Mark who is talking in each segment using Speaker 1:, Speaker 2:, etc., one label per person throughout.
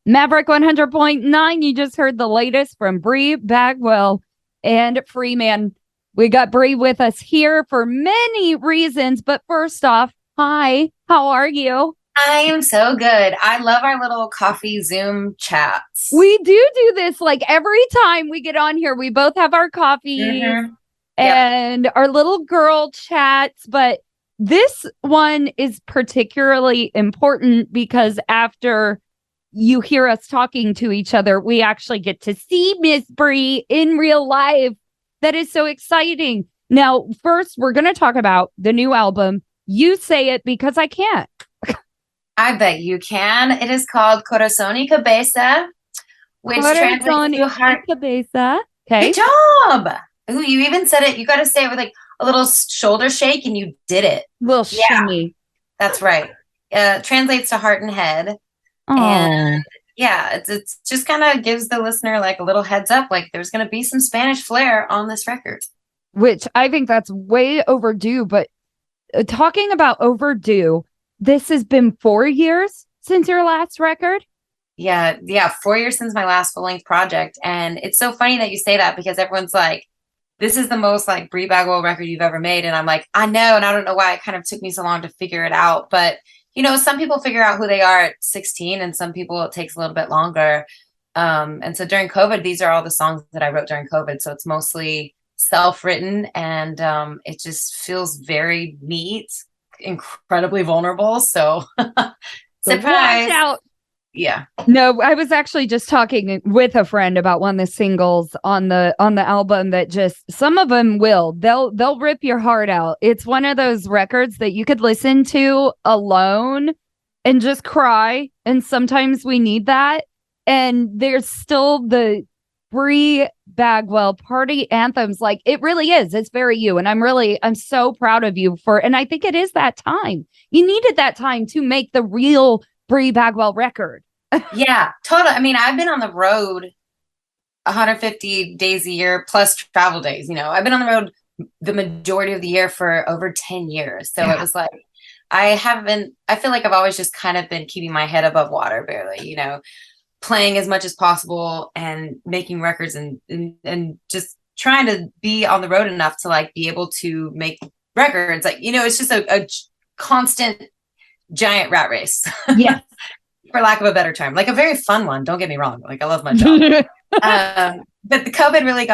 Speaker 1: Maverick 100.9. You just heard the latest from Bri Bagwell and Freeman. We got Bri with us here for many reasons. But first off, hi, how are you?
Speaker 2: I am so good. I love our little coffee Zoom chats.
Speaker 1: We do this like every time we get on here. We both have our coffees
Speaker 2: Yep.
Speaker 1: and our little girl chats. But this one is particularly important because after you hear us talking to each other, we actually get to see Miss Bri in real life. That is so exciting. Now, first, we're going to talk about the new album. You say it because I can't.
Speaker 2: I bet you can. It is called Corazón y Cabeza, which translates to heart.
Speaker 1: Cabeza. Okay.
Speaker 2: Good job. Ooh, you even said it. You got to say it with like a little shoulder shake, and you did it.
Speaker 1: Little shimmy.
Speaker 2: That's right. Translates to heart and head.
Speaker 1: Oh.
Speaker 2: And yeah, it's just kind of gives the listener like a little heads up, like there's going to be some Spanish flair on this record.
Speaker 1: Which I think that's way overdue. But talking about overdue, this has been 4 years since your last record.
Speaker 2: Yeah, 4 years since my last full-length project. And it's so funny that you say that because everyone's like, this is the most like Bri Bagwell record you've ever made. And I'm like, I know. And I don't know why it kind of took me so long to figure it out. But you know, some people figure out who they are at 16 and some people it takes a little bit longer. And so during COVID, these are all the songs that I wrote during COVID. So it's mostly self-written and it just feels very neat, incredibly vulnerable. So surprise.
Speaker 1: Watch out.
Speaker 2: Yeah.
Speaker 1: No, I was actually just talking with a friend about one of the singles on the album that just some of them they'll rip your heart out. It's one of those records that you could listen to alone and just cry. And sometimes we need that. And there's still the Bri Bagwell party anthems. Like it really is. It's very you. And I'm so proud of you and I think it is that time. You needed that time to make the real Bri Bagwell record.
Speaker 2: Yeah, totally. I mean, I've been on the road 150 days a year plus travel days. You know, I've been on the road the majority of the year for over 10 years. So It was like, I feel like I've always just kind of been keeping my head above water, barely, you know, playing as much as possible and making records and just trying to be on the road enough to like be able to make records. Like, you know, it's just a constant giant rat race.
Speaker 1: Yeah.
Speaker 2: For lack of a better term, like a very fun one. Don't get me wrong. Like I love my job. But the COVID really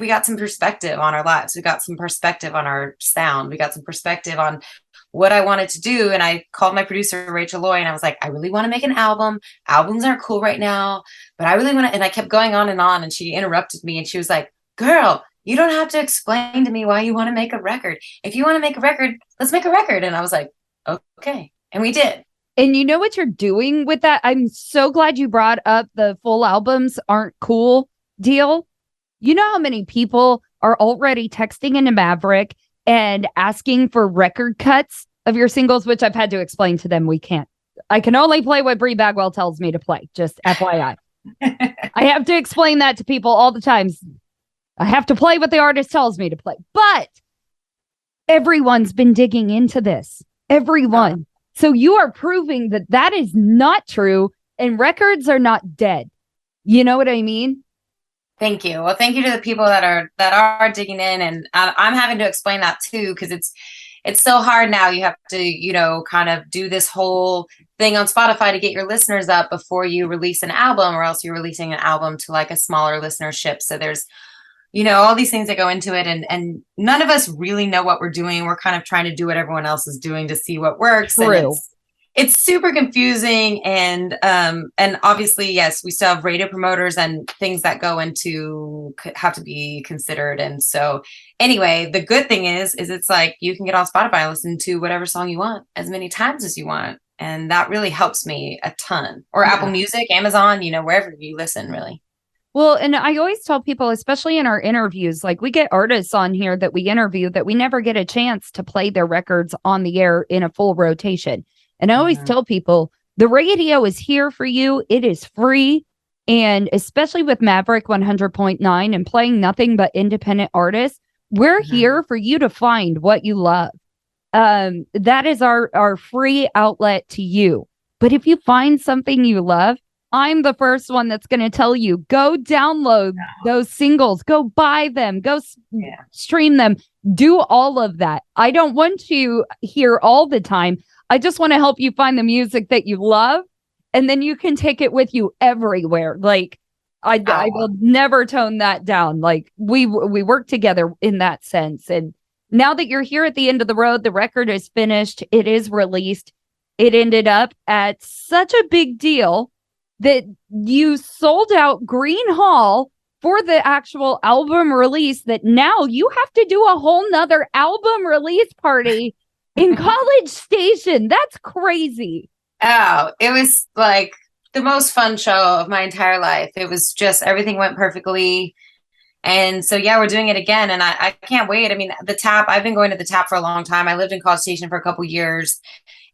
Speaker 2: we got some perspective on our lives. We got some perspective on our sound. We got some perspective on what I wanted to do. And I called my producer, Rachel Loy, and I was like, I really want to make an album. Albums aren't cool right now, but I really want to, and I kept going on. And she interrupted me and she was like, girl, you don't have to explain to me why you want to make a record. If you want to make a record, let's make a record. And I was like, okay. And we did.
Speaker 1: And you know what you're doing with that? I'm so glad you brought up the full albums aren't cool deal. You know how many people are already texting into Maverick and asking for record cuts of your singles, which I've had to explain to them we can't. I can only play what Bri Bagwell tells me to play, just FYI. I have to explain that to people all the time. I have to play what the artist tells me to play. But everyone's been digging into this. Everyone. So you are proving that is not true and records are not dead. You know what I mean?
Speaker 2: Thank you. Well, thank you to the people that are digging in, and I'm having to explain that too because it's so hard now. You have to, you know, kind of do this whole thing on Spotify to get your listeners up before you release an album, or else you're releasing an album to like a smaller listenership. So there's, you know, all these things that go into it, and none of us really know what we're doing. We're kind of trying to do what everyone else is doing to see what works.
Speaker 1: True.
Speaker 2: And it's super confusing, and obviously, yes, we still have radio promoters and things that go into have to be considered. And so, anyway, the good thing is it's like you can get on Spotify and listen to whatever song you want as many times as you want, and that really helps me a ton. Or Apple Music, Amazon, you know, wherever you listen, really.
Speaker 1: Well, and I always tell people, especially in our interviews, like we get artists on here that we interview that we never get a chance to play their records on the air in a full rotation. And I always tell people the radio is here for you. It is free. And especially with Maverick 100.9 and playing nothing but independent artists, we're here for you to find what you love. That is our free outlet to you. But if you find something you love, I'm the first one that's going to tell you, go download those singles, go buy them, go stream them, do all of that. I don't want to hear all the time. I just want to help you find the music that you love, and then you can take it with you everywhere. Like I will never tone that down. Like we work together in that sense. And now that you're here at the end of the road, the record is finished. It is released. It ended up at such a big deal that you sold out Green Hall for the actual album release, that now you have to do a whole nother album release party in College Station. That's crazy.
Speaker 2: Oh, it was like the most fun show of my entire life. It was just, everything went perfectly. And so, yeah, we're doing it again. And I can't wait. I mean, the Tap, I've been going to the Tap for a long time. I lived in College Station for a couple years.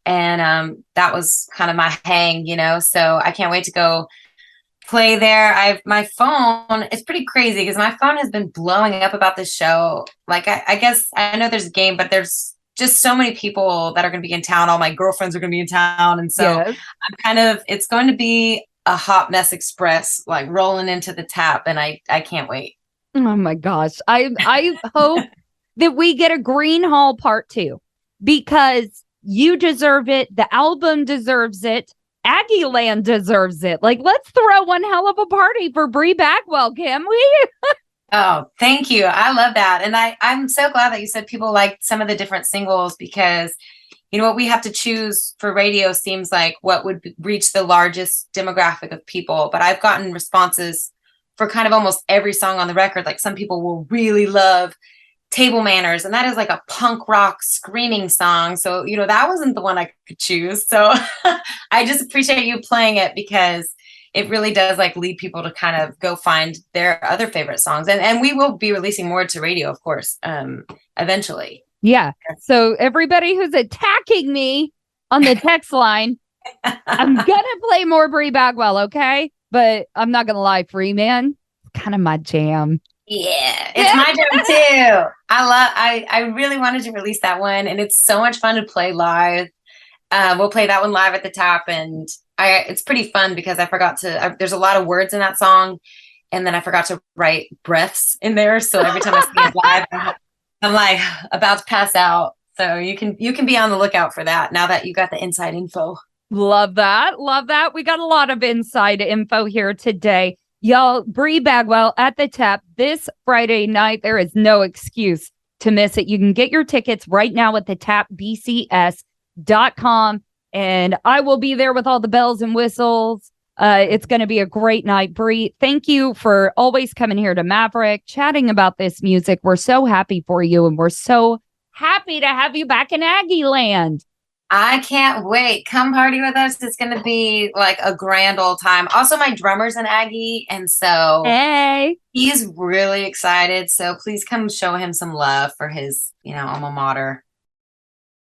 Speaker 2: And that was kind of my hang, so I can't wait to go play there. My phone, it's pretty crazy because my phone has been blowing up about this show. Like, I guess I know there's a game, but there's just so many people that are going to be in town. All my girlfriends are going to be in town. And so it's going to be a hot mess express, like rolling into the Tap. And I can't wait.
Speaker 1: Oh my gosh. I hope that we get a Green Hall part 2, because you deserve it. The album deserves it. Aggieland deserves it. Like, let's throw one hell of a party for Bri Bagwell, can we?
Speaker 2: Oh, thank you. I love that. And I'm so glad that you said people like some of the different singles, because, what we have to choose for radio seems like what would reach the largest demographic of people. But I've gotten responses for kind of almost every song on the record. Like, some people will really love Table Manners, and that is like a punk rock screaming song. So, that wasn't the one I could choose. So I just appreciate you playing it, because it really does like lead people to kind of go find their other favorite songs. And we will be releasing more to radio, of course, eventually.
Speaker 1: Yeah. So everybody who's attacking me on the text line, I'm going to play more Bri Bagwell, okay? But I'm not going to lie, Free Man, kind of my jam.
Speaker 2: Yeah, it's my jam too. I really wanted to release that one, and it's so much fun to play live. We'll play that one live at the Tap, and it's pretty fun because I forgot to, there's a lot of words in that song, and then I forgot to write breaths in there. So every time I sing it live, I'm like about to pass out. So you can be on the lookout for that now that you got the inside info.
Speaker 1: Love that. Love that. We got a lot of inside info here today. Y'all, Bri Bagwell at the Tap this Friday night. There is no excuse to miss it. You can get your tickets right now at thetapbcs.com. And I will be there with all the bells and whistles. It's going to be a great night. Bri, thank you for always coming here to Maverick, chatting about this music. We're so happy for you, and we're so happy to have you back in Aggieland.
Speaker 2: I can't wait. Come party with us. It's going to be like a grand old time. Also, my drummer's an Aggie, and so he's really excited. So please come show him some love for his, alma mater.